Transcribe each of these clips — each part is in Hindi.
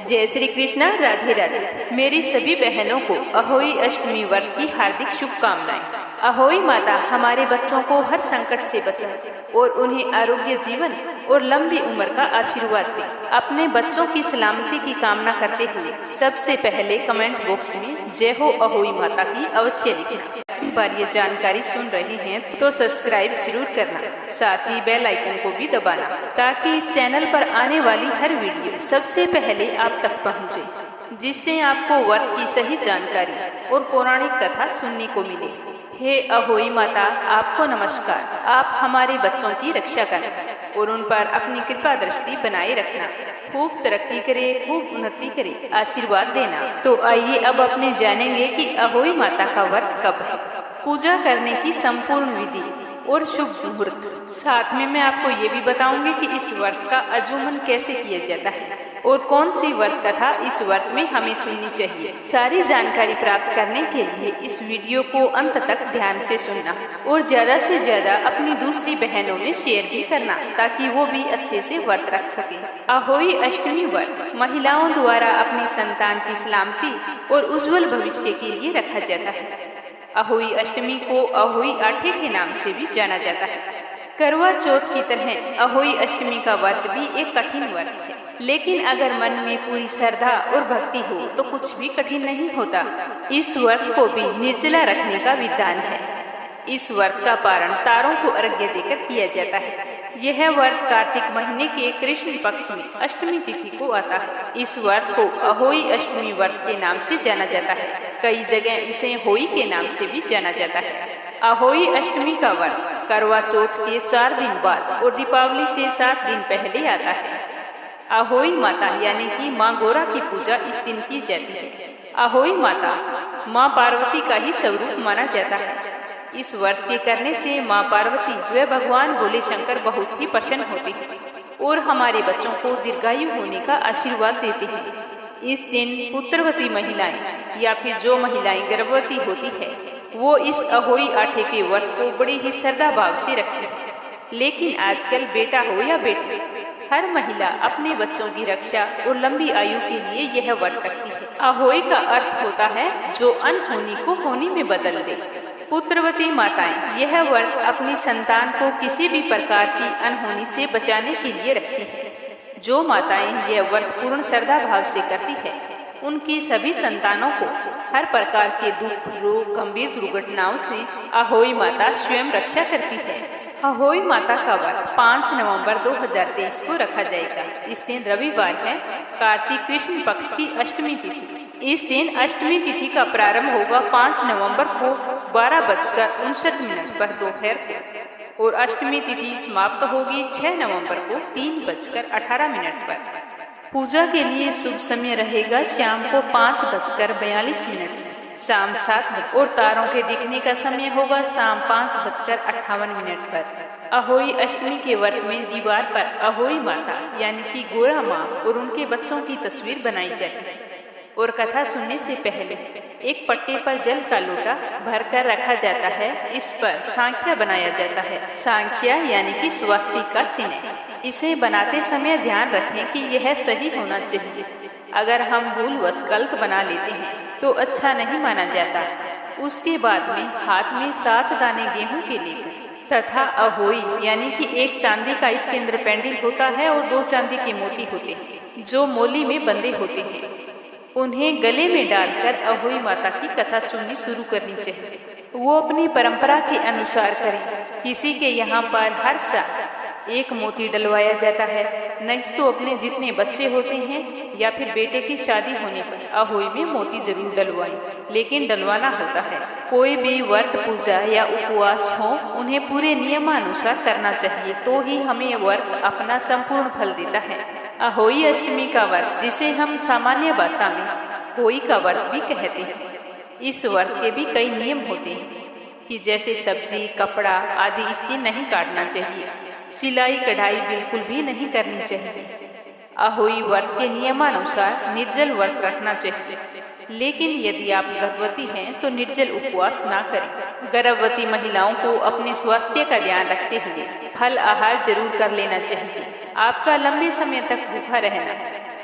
जय श्री कृष्णा, राधे राधे। मेरी सभी बहनों को अहोई अष्टमी व्रत की हार्दिक शुभकामनाएं। अहोई माता हमारे बच्चों को हर संकट से बचाए और उन्हें आरोग्य जीवन और लंबी उम्र का आशीर्वाद दे। अपने बच्चों की सलामती की कामना करते हुए सबसे पहले कमेंट बॉक्स में जय हो अहोई माता की अवश्य लिखना। बार ये जानकारी सुन रहे हैं तो सब्सक्राइब जरूर करना, साथ ही बेल आइकन को भी दबाना ताकि इस चैनल पर आने वाली हर वीडियो सबसे पहले आप तक पहुंचे, जिससे आपको व्रत की सही जानकारी और पौराणिक कथा सुनने को मिले। हे अहोई माता, आपको नमस्कार। आप हमारे बच्चों की रक्षा करें और उन पर अपनी कृपा दृष्टि बनाए रखना। खूब तरक्की करे, खूब उन्नति करे, आशीर्वाद देना। तो आइए अब अपने जानेंगे कि अहोई माता का व्रत कब है, पूजा करने की संपूर्ण विधि और शुभ मुहूर्त। साथ में मैं आपको ये भी बताऊंगी कि इस व्रत का आचमन कैसे किया जाता है और कौन सी व्रत कथा इस व्रत में हमें सुननी चाहिए। सारी जानकारी प्राप्त करने के लिए इस वीडियो को अंत तक ध्यान से सुनना और ज्यादा से ज्यादा अपनी दूसरी बहनों में शेयर भी करना ताकि वो भी अच्छे से व्रत रख सके। अहोई अष्टमी व्रत महिलाओं द्वारा अपनी संतान की सलामती और उज्जवल भविष्य के लिए रखा जाता है। अहोई अष्टमी को अहोई आठे के नाम से भी जाना जाता है। करवा चौथ की तरह अहोई अष्टमी का व्रत भी एक कठिन व्रत है, लेकिन अगर मन में पूरी श्रद्धा और भक्ति हो तो कुछ भी कठिन नहीं होता। इस व्रत को भी निर्जला रखने का विधान है। इस व्रत का पारण तारों को अर्घ्य देकर किया जाता है। यह व्रत कार्तिक महीने के कृष्ण पक्ष में अष्टमी तिथि को आता है। इस व्रत को अहोई अष्टमी व्रत के नाम से जाना जाता है। कई जगह इसे होई के नाम से भी जाना जाता है। अहोई अष्टमी का व्रत करवा चौथ के 4 दिन बाद और दीपावली से 7 दिन पहले आता है। अहोई माता यानी कि माँ गौरा की पूजा इस दिन की जाती है। अहोई माता माँ पार्वती का ही स्वरूप माना जाता है। इस व्रत के करने से माँ पार्वती व भगवान भोले शंकर बहुत ही प्रसन्न होते हैं और हमारे बच्चों को दीर्घायु होने का आशीर्वाद देते हैं। इस दिन पुत्रवती महिलाएं या फिर जो महिलाएं गर्भवती होती है वो इस अहोई आठे के व्रत को बड़े ही श्रद्धा भाव से रखती है। लेकिन आजकल बेटा हो या बेटी, हर महिला अपने बच्चों की रक्षा और लंबी आयु के लिए यह व्रत रखती है। अहोई का अर्थ होता है जो अनहोनी को होनी में बदल दे। पुत्रवती माताएं यह व्रत अपनी संतान को किसी भी प्रकार की अनहोनी से बचाने के लिए रखती है। जो माताएं यह व्रत पूर्ण श्रद्धा भाव से करती है उनकी सभी संतानों को हर प्रकार के दुख, रोग, गंभीर दुर्घटनाओं से अहोई माता स्वयं रक्षा करती है। अहोई माता का व्रत 5 नवंबर 2023 को रखा जाएगा। इस दिन रविवार है, कार्तिक कृष्ण पक्ष की अष्टमी तिथि। इस दिन अष्टमी तिथि का प्रारंभ होगा 5 नवंबर को 12:59 पर दोपहर को और अष्टमी तिथि समाप्त होगी 6 नवंबर को 3:18 पर। पूजा के लिए शुभ समय रहेगा शाम को 5:42 से शाम 7 बजे और तारों के दिखने का समय होगा शाम 5:58 पर। अहोई अष्टमी के व्रत में दीवार पर अहोई माता यानी कि गोरा माँ और उनके बच्चों की तस्वीर बनाई जाती है और कथा सुनने से पहले एक पट्टे पर जल का लोटा भरकर रखा जाता है। इस पर सांख्या बनाया जाता है। सांख्या यानी कि स्वास्तिक का चिन्ह। इसे बनाते समय ध्यान रखें कि यह सही होना चाहिए। अगर हम भूलवश गलत बना लेते हैं तो अच्छा नहीं माना जाता। उसके बाद में हाथ में 7 दाने गेहूं के लेकर तथा अहोई यानी कि एक चांदी का इसके अंदर पेंडिल होता है और 2 चांदी के मोती होते हैं जो मोली में बंधे होते हैं। उन्हें गले में डालकर अहोई माता की कथा सुननी शुरू करनी चाहिए। वो अपनी परंपरा के अनुसार करें। किसी के यहाँ पर हर साल एक मोती डलवाया जाता है, नहीं तो अपने जितने बच्चे होते हैं या फिर बेटे की शादी होने पर अहोई में मोती जरूर डलवाएं, लेकिन डलवाना होता है। कोई भी व्रत, पूजा या उपवास हो उन्हें पूरे नियमानुसार करना चाहिए, तो ही हमें व्रत अपना संपूर्ण फल देता है। अहोई अष्टमी का व्रत जिसे हम सामान्य भाषा में होई का व्रत भी कहते हैं। इस व्रत के भी कई नियम होते हैं कि जैसे सब्जी, कपड़ा आदि इस दिन नहीं काटना चाहिए। सिलाई कढ़ाई बिल्कुल भी नहीं करनी चाहिए। अहोई व्रत के नियमानुसार निर्जल व्रत रखना चाहिए, लेकिन यदि आप गर्भवती हैं तो निर्जल उपवास ना करें। गर्भवती महिलाओं को अपने स्वास्थ्य का ध्यान रखते हुए फल आहार जरूर कर लेना चाहिए। आपका लंबे समय तक भूखा रहना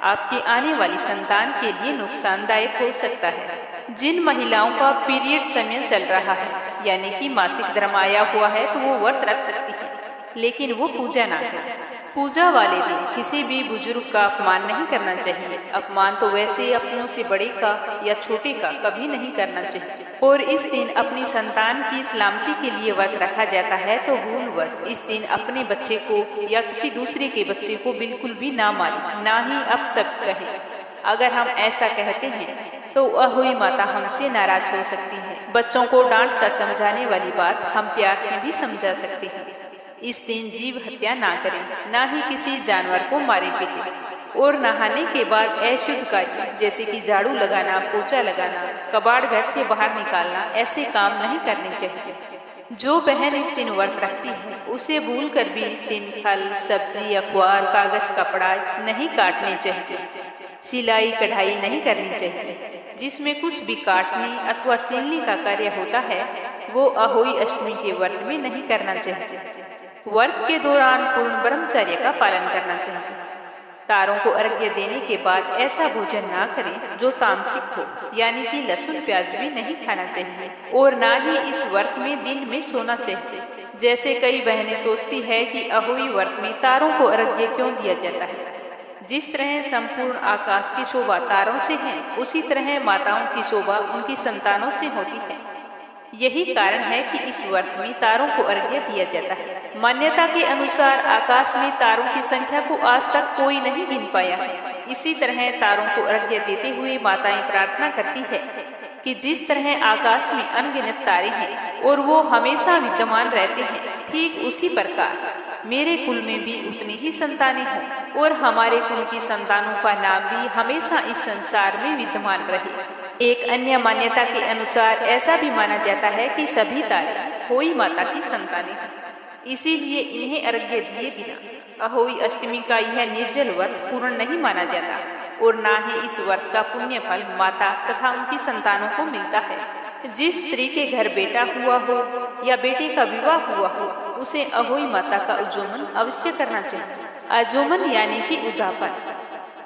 आपकी आने वाली संतान के लिए नुकसानदायक हो सकता है। जिन महिलाओं का पीरियड समय चल रहा है यानी कि मासिक धर्म आया हुआ है तो वो व्रत रख सकती है, लेकिन वो पूजा ना करें। पूजा वाले दिन किसी भी बुजुर्ग का अपमान नहीं करना चाहिए। अपमान तो वैसे अपनों से बड़े का या छोटे का कभी नहीं करना चाहिए। और इस दिन अपनी संतान की सलामती के लिए व्रत रखा जाता है तो भूलवश इस दिन अपने बच्चे को या किसी दूसरे के बच्चे को बिल्कुल भी ना मारें, ना ही अपशब्द कहें। अगर हम ऐसा कहते हैं तो अहोई माता हमसे नाराज हो सकती है। बच्चों को डांट कर समझाने वाली बात हम प्यार से भी समझा सकते हैं। इस दिन जीव हत्या ना करें, ना ही किसी जानवर को मारे पीटे और नहाने के बाद अशुद्ध कार्य जैसे कि झाड़ू लगाना, पोछा लगाना, कबाड़ घर से बाहर निकालना ऐसे काम नहीं करने चाहिए। जो बहन इस दिन व्रत रखती है उसे भूल कर भी इस दिन फल, सब्जी, अखबार, कागज, कपड़ा नहीं काटने चाहिए। सिलाई कढ़ाई नहीं करनी चाहिए। जिसमें कुछ भी काटने अथवा सीलने का कार्य होता है वो अहोई अष्टमी के व्रत में नहीं करना चाहिए। व्रत के दौरान पूर्ण ब्रह्मचर्य का पालन करना चाहिए। तारों को अर्घ्य देने के बाद ऐसा भोजन ना करें जो तामसिक हो, यानी कि लहसुन प्याज भी नहीं खाना चाहिए और ना ही इस व्रत में दिन में सोना चाहिए। जैसे कई बहनें सोचती है कि अहोई व्रत में तारों को अर्घ्य क्यों दिया जाता है। जिस तरह संपूर्ण आकाश की शोभा तारों से है, उसी तरह माताओं की शोभा उनकी संतानों से होती है। यही कारण है कि इस व्रत में तारों को अर्घ्य दिया जाता है। मान्यता के अनुसार आकाश में तारों की संख्या को आज तक कोई नहीं गिन पाया। इसी तरह तारों को अर्घ्य देते हुए माताएं प्रार्थना करती है कि जिस तरह आकाश में अनगिनत तारे हैं और वो हमेशा विद्यमान रहते हैं, ठीक उसी प्रकार मेरे कुल में भी उतनी ही संतानें हों और हमारे कुल की संतानों का नाम भी हमेशा इस संसार में विद्यमान रहे। एक अन्य मान्यता के अनुसार ऐसा भी माना जाता है कि सभी तारे अहोई माता की संतानें हैं, इसीलिए इन्हें अर्घ्य दिए बिना अहोई अष्टमी का यह निर्जल व्रत पूर्ण नहीं माना जाता और ना ही इस व्रत का पुण्य फल माता तथा उनकी संतानों को मिलता है। जिस स्त्री के घर बेटा हुआ हो या बेटे का विवाह हुआ हो उसे अहोई माता का उद्यापन अवश्य करना चाहिए। आजोमन यानी कि उद्यापन।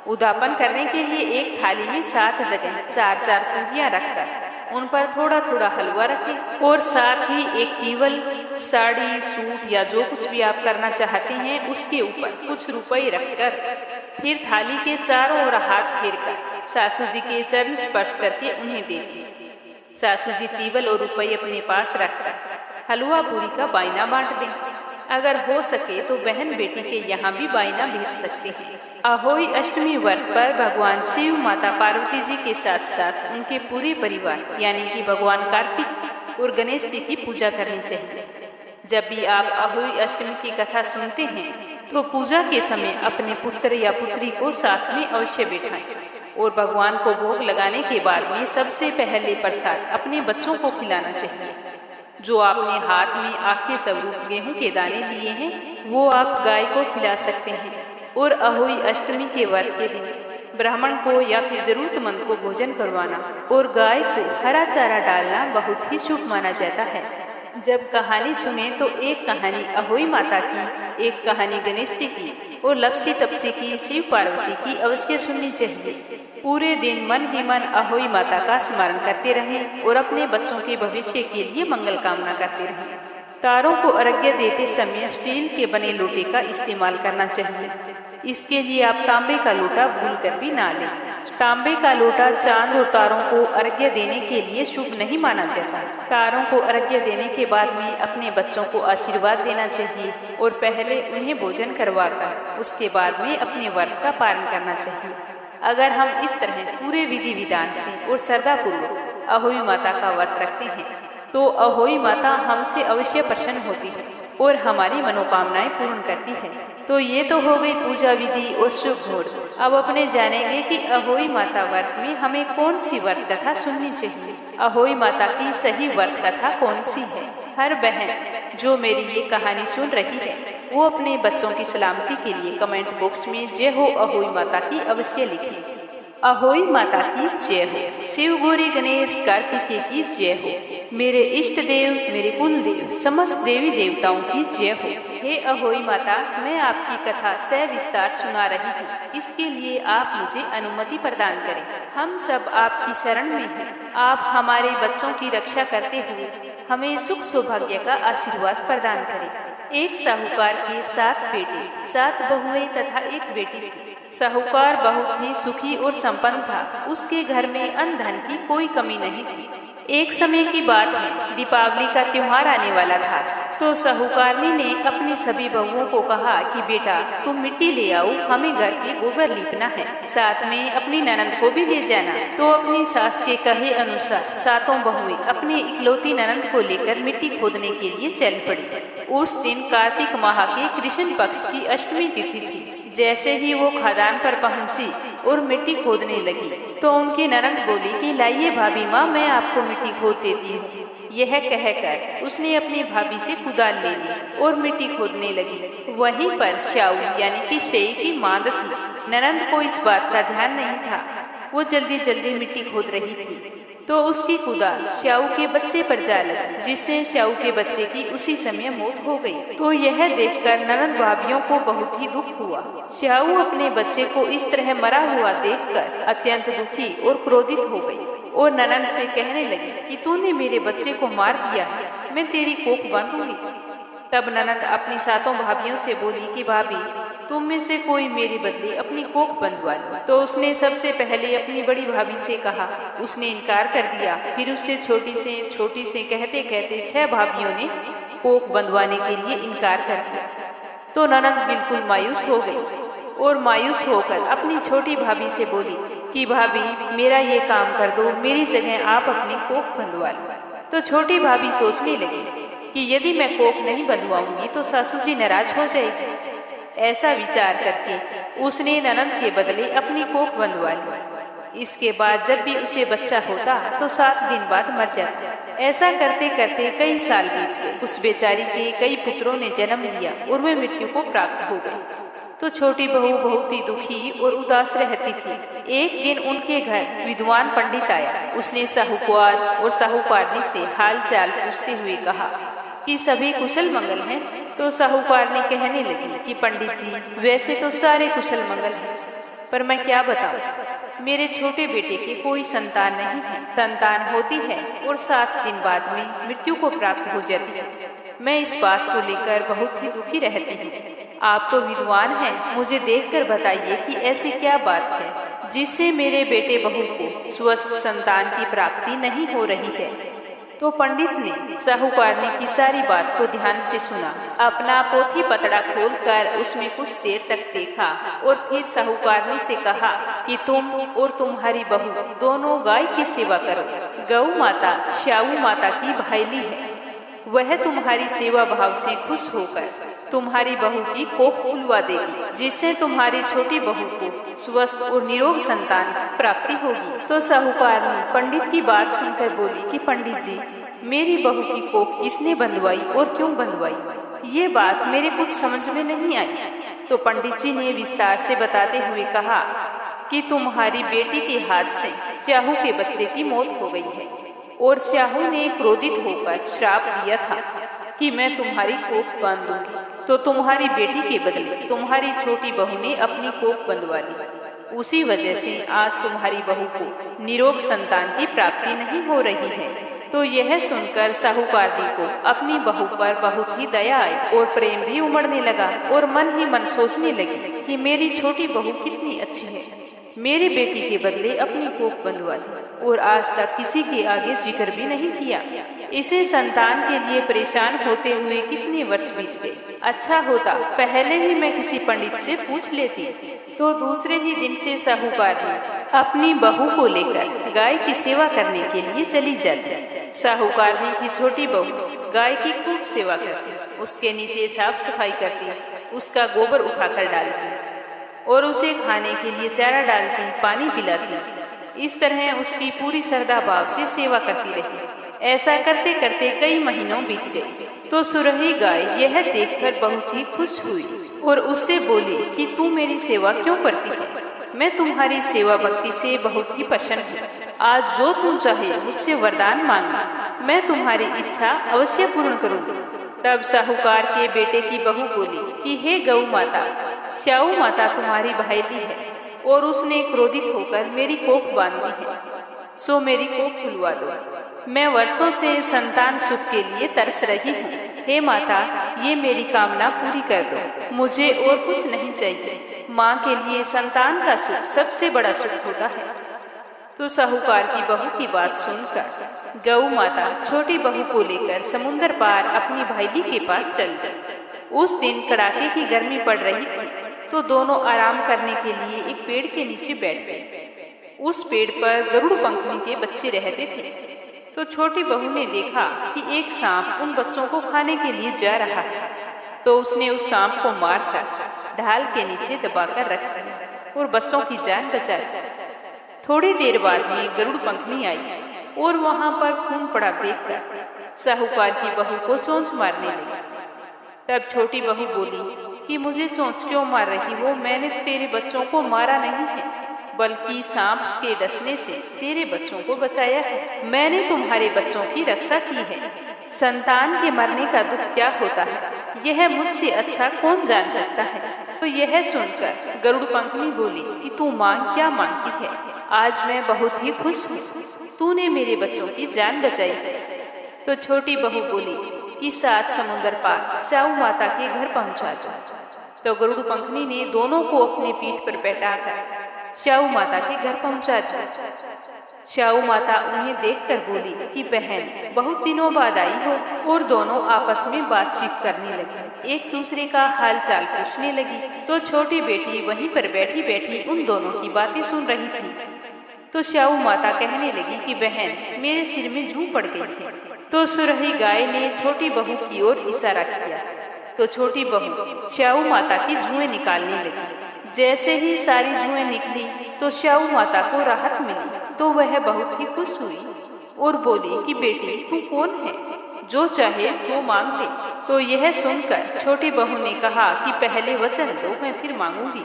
उद्यापन करने के लिए एक थाली में 7 जगह 4-4 पूरियां रखकर उन पर थोड़ा थोड़ा हलवा रखें और साथ ही एक टीवल, साड़ी, सूट या जो कुछ भी आप करना चाहते हैं उसके ऊपर कुछ रुपए रखकर फिर थाली के चारों ओर हाथ फेरकर सासू जी के चरण स्पर्श करके उन्हें दे दें। सासू जी टीवल और रुपये अपने पास रखकर हलवा पूरी का बायना बांट दें। अगर हो सके तो बहन बेटी के यहाँ भी बायना भेज सकते हैं। अहोई अष्टमी व्रत पर भगवान शिव, माता पार्वती जी के साथ साथ उनके पूरे परिवार यानी कि भगवान कार्तिक और गणेश जी की पूजा करनी चाहिए। जब भी आप अहोई अष्टमी की कथा सुनते हैं तो पूजा के समय अपने पुत्र या पुत्री को साथ में अवश्य बिठाएं और भगवान को भोग लगाने के बाद में सबसे पहले प्रसाद अपने बच्चों को खिलाना चाहिए। जो आपने हाथ में आखे स्वरूप गेहूं के दाने लिए हैं वो आप गाय को खिला सकते हैं। और अहोई अष्टमी के व्रत के दिन ब्राह्मण को या फिर जरूरतमंद को भोजन करवाना और गाय को हरा चारा डालना बहुत ही शुभ माना जाता है। जब कहानी सुने तो एक कहानी अहोई माता की, एक कहानी गणेश जी की और लपसी तपसी की शिव पार्वती की अवश्य सुननी चाहिए। पूरे दिन मन ही मन अहोई माता का स्मरण करते रहें और अपने बच्चों के भविष्य के लिए मंगल कामना करते रहें। तारों को अर्घ्य देते समय स्टील के बने लोटे का इस्तेमाल करना चाहिए। इसके लिए आप तांबे का लोटा भूलकर भी ना लें। तांबे का लोटा चांद और तारों को अर्घ्य देने के लिए शुभ नहीं माना जाता। तारों को अर्घ्य देने के बाद में अपने बच्चों को आशीर्वाद देना चाहिए और पहले उन्हें भोजन करवाकर उसके बाद में अपने व्रत का पालन करना चाहिए। अगर हम इस तरह पूरे विधि विधान से और श्रद्धापूर्वक अहोई माता का व्रत रखते हैं तो अहोई माता हमसे अवश्य प्रसन्न होती है और हमारी मनोकामनाएं पूर्ण करती है। तो ये तो हो गई पूजा विधि और शुभ मुहूर्त। अब अपने जानेंगे कि अहोई माता व्रत में हमें कौन सी व्रत कथा सुननी चाहिए। अहोई माता की सही व्रत कथा कौन सी है। हर बहन जो मेरी ये कहानी सुन रही है वो अपने बच्चों की सलामती के लिए कमेंट बॉक्स में जय हो अहोई माता की अवश्य लिखें। अहोई माता की जय हो। शिव गौरी गणेश कार्तिकेय की जय हो। मेरे इष्ट देव, मेरे कुल देव, समस्त देवी देवताओं की जय हो। हे अहोई माता, मैं आपकी कथा सविस्तार सुना रही हूँ। इसके लिए आप मुझे अनुमति प्रदान करें। हम सब आपकी शरण में हैं। आप हमारे बच्चों की रक्षा करते हुए हमें सुख सौभाग्य का आशीर्वाद प्रदान करें। एक साहूकार के 7 बेटे, 7 बहुएं तथा एक बेटी थी। साहूकार बहुत ही सुखी और संपन्न था। उसके घर में अन्न धन की कोई कमी नहीं थी। एक समय की बात है, दीपावली का त्योहार आने वाला था। तो साहूकारनी ने अपनी सभी बहुओं को कहा कि बेटा, तुम मिट्टी ले आओ, हमें घर के गोबर लीपना है। साथ में अपनी ननंद को भी ले जाना। तो अपनी सास के कहे अनुसार 7 बहुएं अपनी इकलौती ननंद को लेकर मिट्टी खोदने के लिए चल पड़ी। उस दिन कार्तिक माह के कृष्ण पक्ष की अष्टमी तिथि थी। जैसे ही वो खदान पर पहुंची और मिट्टी खोदने लगी तो उनकी ननंद बोली कि लाइए भाभी माँ, मैं आपको मिट्टी खोद देती हूँ। यह कहकर उसने अपनी भाभी से कुदाल ले ली और मिट्टी खोदने लगी। वहीं पर श्याऊ यानी कि शेई की मांद थी। ननंद को इस बात का ध्यान नहीं था। वो जल्दी जल्दी मिट्टी खोद रही थी तो उसकी कुदाल श्याऊ के बच्चे पर जा लगी, जिससे श्याऊ के बच्चे की उसी समय मौत हो गई। तो यह देखकर ननंद भाभियों को बहुत ही दुख हुआ। श्याऊ अपने बच्चे को इस तरह मरा हुआ देखकर अत्यंत दुखी और क्रोधित हो गई और ननंद से कहने लगी कि तूने मेरे बच्चे को मार दिया है, मैं तेरी कोख बांधूंगी। तब ननंद अपनी 7 भाभियों से बोली कि भाभी, तुम में से कोई मेरे बदले अपनी कोख बंधवा लो। तो उसने सबसे पहले अपनी बड़ी भाभी से कहा। उसने इनकार कर दिया। फिर उससे छोटी से कहते कहते 6 भाभियों ने कोख बंधवाने के लिए इनकार कर दिया। तो ननंद बिल्कुल मायूस हो गई और मायूस होकर अपनी छोटी भाभी से बोली कि भाभी, मेरा ये काम कर दो, मेरी जगह आप अपनी कोख बंधवा लो। तो छोटी भाभी सोचने लगी कि यदि मैं कोख नहीं बंधवाऊंगी तो सासू जी नाराज हो जाएगी। ऐसा विचार करके उसने ननंद के बदले अपनी कोख बंधवा ली। इसके बाद जब भी उसे बच्चा होता तो 7 दिन बाद मर जाता। ऐसा करते करते कई साल बीत गए। उस बेचारी के कई पुत्रों ने जन्म लिया और वे मृत्यु को प्राप्त हो गए। तो छोटी बहू बहुत ही दुखी और उदास रहती थी। एक दिन उनके घर विद्वान पंडित आया। उसने साहूकार और साहूकारनी से हाल चाल पूछते हुए कहा कि सभी कुशल मंगल हैं। तो साहूकारनी कहने लगी कि पंडित जी, वैसे तो सारे कुशल मंगल हैं, पर मैं क्या बताऊं, मेरे छोटे बेटे के कोई संतान नहीं है। संतान होती है और 7 दिन बाद में मृत्यु को प्राप्त हो जाती है। मैं इस बात को लेकर बहुत ही दुखी रहती हूँ। आप तो विद्वान हैं, मुझे देखकर बताइए कि ऐसी क्या बात है जिससे मेरे बेटे बहू को स्वस्थ संतान की प्राप्ति नहीं हो रही है। तो पंडित ने साहूकारनी की सारी बात को ध्यान से सुना। अपना पोथी पतड़ा खोलकर उसमें कुछ देर तक देखा और फिर साहूकारनी से कहा कि तुम और तुम्हारी बहू दोनों गाय की सेवा करो। गौ माता श्याऊ माता की भाईली है। वह तुम्हारी सेवा भाव से खुश होकर तुम्हारी बहू की कोख खुलवा देगी, जिससे तुम्हारी छोटी बहू को स्वस्थ और निरोग संतान प्राप्ति होगी। तो साहूकारनी पंडित की बात सुनकर बोली कि पंडित जी, मेरी बहू की कोख किसने बंधवाई और क्यों बंधवाई, ये बात मेरे कुछ समझ में नहीं आई। तो पंडित जी ने विस्तार से बताते हुए कहा कि तुम्हारी बेटी के हाथ से श्याहू के बच्चे की मौत हो गई है और श्याहू ने क्रोधित होकर श्राप दिया था कि मैं तुम्हारी कोख बांध दूंगी। तो तुम्हारी बेटी के बदले तुम्हारी छोटी बहू ने अपनी कोख बंधवा ली। उसी वजह से आज तुम्हारी बहू को निरोग संतान की प्राप्ति नहीं हो रही है। तो यह सुनकर साहूकारनी को अपनी बहू पर बहुत ही दया आई और प्रेम भी उमड़ने लगा और मन ही मन सोचने लगी कि मेरी छोटी बहू कितनी अच्छी है, मेरी बेटी के बदले अपनी कोख बंधवा दी और आज तक किसी के आगे जिक्र भी नहीं किया। इसे संतान के लिए परेशान होते हुए कितने वर्ष बीत गए। अच्छा होता पहले ही मैं किसी पंडित से पूछ लेती। तो दूसरे ही दिन से साहूकारनी अपनी बहू को लेकर गाय की सेवा करने के लिए चली जाती। साहूकारनी की छोटी बहू गाय की खूब सेवा करती, उसके नीचे साफ सफाई करती, उसका गोबर उठाकर डालती और उसे खाने के लिए चारा डालती, पानी पिलाती। इस तरह उसकी पूरी श्रद्धा भाव से सेवा करती रही। ऐसा करते करते कई महीनों बीत गए। तो सुरही गाय यह देखकर बहुत ही खुश हुई और उससे बोली कि तू मेरी सेवा क्यों करती है, मैं तुम्हारी सेवा भक्ति से बहुत ही प्रसन्न हूँ। आज जो तुम चाहे मुझसे वरदान मांगना, मैं तुम्हारी इच्छा अवश्य पूर्ण करूँगी। तब साहूकार के बेटे की बहू बोली कि हे गौ माता, स्याऊ माता तुम्हारी भाईली है और उसने क्रोधित होकर मेरी कोख बांध दी है, सो मेरी कोख खुलवा दो। मैं वर्षों से संतान सुख के लिए तरस रही हूँ। हे माता, ये मेरी कामना पूरी कर दो, मुझे और कुछ नहीं चाहिए। माँ के लिए संतान का सुख सबसे बड़ा सुख होता है। तो साहूकार की बहू की बात सुनकर गौ माता छोटी बहू को लेकर समुद्र पार अपनी भाईली के पास चल गई। उस दिन कड़ाके की गर्मी पड़ रही थी, तो दोनों आराम करने के लिए एक पेड़ के नीचे बैठ गए। उस पेड़ पर गरुड़ पंखनी के बच्चे रहते थे। तो छोटी बहू ने देखा कि एक सांप उन बच्चों को खाने के लिए जा रहा है, तो उसने उस सांप को मारकर ढाल के नीचे दबाकर रख दिया और बच्चों की जान बचाई। थोड़ी देर बाद में गरुड़ पंखनी आई और वहां पर खून पड़ा देखकर साहूकार की बहू को चोंच मारने लगी। तब छोटी बहू बोली कि मुझे चोंच क्यों मार रही हो? मैंने तेरे बच्चों को मारा नहीं है, बल्कि सांप के डसने से तेरे बच्चों को बचाया है। मैंने तुम्हारे बच्चों की रक्षा की है। संतान के मरने का दुख क्या होता है, यह मुझसे अच्छा कौन जान सकता है। तो यह सुनकर गरुड़ पंखनी बोली कि तू मांग क्या मांगती है? आज मैं बहुत ही खुश हूँ, तूने मेरे बच्चों की जान बचाई है। तो छोटी बहू बोली कि 7 समुद्र पार स्याऊ माता के घर पहुँचा दो। तो गरुड़ पंखनी ने दोनों को अपने पीठ पर बैठाकर स्याऊ माता के घर पहुँचा दिया। स्याऊ माता उन्हें देखकर बोली कि बहन, बहुत दिनों बाद आई हो। और दोनों आपस में बातचीत करने लगी, एक दूसरे का हाल चाल पूछने लगी। तो छोटी बेटी वहीं पर बैठी बैठी उन दोनों की बातें सुन रही थी। तो स्याऊ माता कहने लगी कि बहन, मेरे सिर में जूं पड़ गई थी। तो सुरही गाय ने छोटी बहू की ओर इशारा किया, तो छोटी बहू स्याऊ माता की जुएं निकालने लगी। जैसे ही सारी जुएं निकली तो स्याऊ माता को राहत मिली, तो वह बहुत ही खुश हुई और बोली कि बेटी, तू कौन है? जो चाहे वो मांग ले। तो यह सुनकर छोटी बहू ने कहा कि पहले वचन दो, मैं फिर मांगूंगी।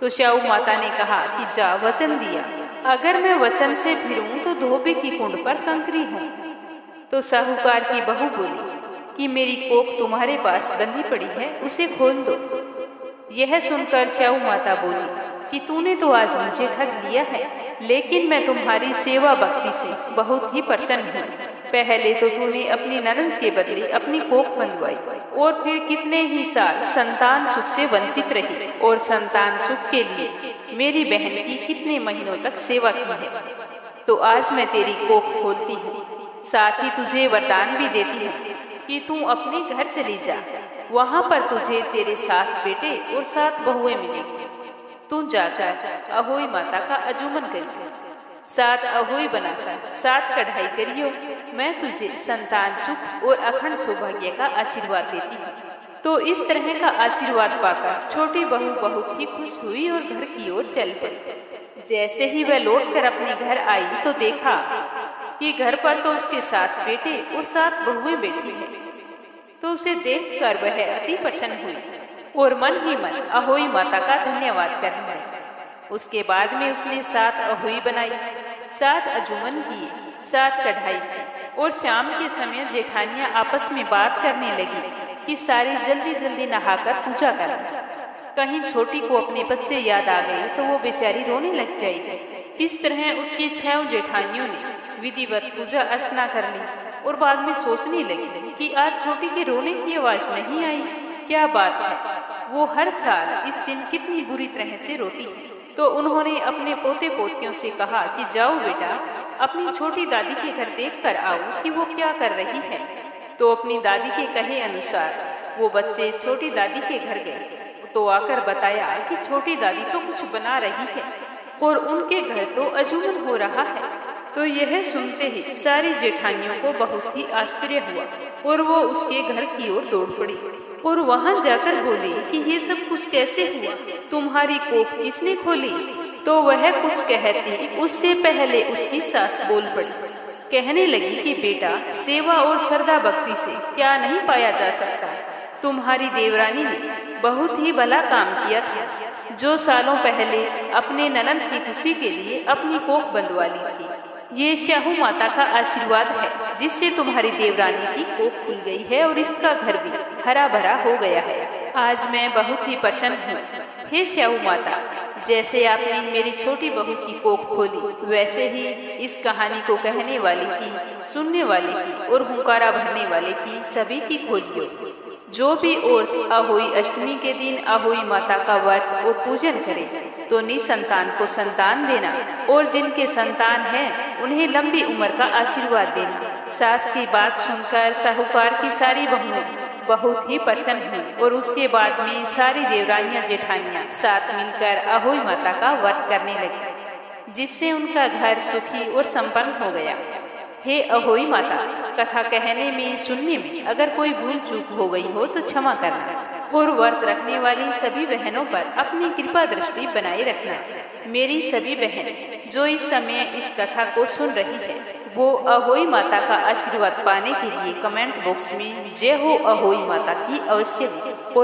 तो स्याऊ माता ने कहा कि जा, वचन दिया, अगर मैं वचन से फिरूं तो धोबी की कुंड पर कंकरी हूँ। तो साहूकार की बहू बोली कि मेरी कोख तुम्हारे पास बंधी पड़ी है, उसे खोल दो। यह सुनकर स्याऊ माता बोली कि तूने तो आज मुझे ठग लिया है, लेकिन मैं तुम्हारी सेवा भक्ति से बहुत ही प्रसन्न हूँ। पहले तो तूने अपनी ननद के बदले अपनी कोख बंधवाई और फिर कितने ही साल संतान सुख से वंचित रही और संतान सुख के लिए मेरी बहन की कितने महीनों तक सेवा की है। तो आज मैं तेरी कोख खोलती हूँ, साथ ही तुझे वरदान भी देती हूँ कि तू अपने घर चली जा। वहाँ पर तुझे तेरे 7 बेटे और 7 बहुएं मिलेगी। तू जाकर अहोई माता का अजूमन करियो, 7 अहोई बनाकर 7 कढ़ाई करियो। मैं तुझे संतान सुख और अखंड सौभाग्य का आशीर्वाद देती हूँ। तो इस तरह का आशीर्वाद पाकर छोटी बहू बहुत ही खुश हुई और घर की ओर चल पड़ी। जैसे ही वह लौटकर अपने घर आई तो देखा कि घर पर तो उसके 7 बेटे और 7 बहुएं बैठी हैं। तो उसे देखकर वह अति प्रसन्न हुई और मन ही मन अहोई माता का धन्यवाद करने लगी। उसके बाद में उसने 7 अहोई बनाई, 7 अजूमन किए, 7 कढ़ाई की और शाम के समय जेठानियां आपस में बात करने लगी कि सारी जल्दी जल्दी नहाकर पूजा करें। कहीं छोटी को अपने बच्चे याद आ गए तो वो बेचारी रोने लग जाएगी। इस तरह उसकी 6 जेठानियों ने विधिवत पूजा अर्चना कर ली और बाद में सोचने लगी कि आज छोटी के रोने की आवाज नहीं आई, क्या बात है, वो हर साल इस दिन कितनी बुरी तरह से रोती है। तो उन्होंने अपने पोते पोतियों से कहा कि जाओ बेटा, अपनी छोटी दादी के घर देख कर आओ कि वो क्या कर रही है। तो अपनी दादी के कहे अनुसार वो बच्चे छोटी दादी के घर गए तो आकर बताया कि छोटी दादी तो कुछ बना रही है और उनके घर तो अजूमन हो रहा है। तो यह सुनते ही सारी जेठानियों को बहुत ही आश्चर्य हुआ और वो उसके घर की ओर दौड़ पड़ी और वहां जाकर बोली कि ये सब कुछ कैसे हुआ, तुम्हारी कोख किसने खोली। तो वह कुछ कहती उससे पहले उसकी सास बोल पड़ी, कहने लगी कि बेटा, सेवा और श्रद्धा भक्ति से क्या नहीं पाया जा सकता। तुम्हारी देवरानी ने बहुत ही भला काम किया था। जो सालों पहले अपने ननंद की खुशी के लिए अपनी कोख बंधवा ली थी। ये श्याहू माता का आशीर्वाद है जिससे तुम्हारी देवरानी की कोख खुल गई है और इसका घर भी हरा भरा हो गया है। आज मैं बहुत ही प्रसन्न हूँ। हे श्याहू माता, जैसे आपने मेरी छोटी बहू की कोख खोली, वैसे ही इस कहानी को कहने वाली की, सुनने वाले की और हुंकारा भरने वाले की सभी की खोलियो। जो भी औरत अहोई अष्टमी के दिन अहोई माता का व्रत और पूजन करे तो निसंतान को संतान देना और जिनके संतान है उन्हें लंबी उम्र का आशीर्वाद देना। सास की बात सुनकर साहूकार की सारी बहुएं बहुत ही प्रसन्न हुई और उसके बाद में सारी देवरानियां जेठानियां साथ मिलकर अहोई माता का व्रत करने लगी, जिससे उनका घर सुखी और संपन्न हो गया। हे अहोई माता, कथा कहने में सुनने में अगर कोई भूल चूक हो गई हो तो क्षमा करना और व्रत रखने वाली सभी बहनों पर अपनी कृपा दृष्टि बनाए रखना। मेरी सभी बहन जो इस समय इस कथा को सुन रही है वो अहोई माता का आशीर्वाद पाने के लिए कमेंट बॉक्स में जय हो अहोई माता की अवश्य लिखें।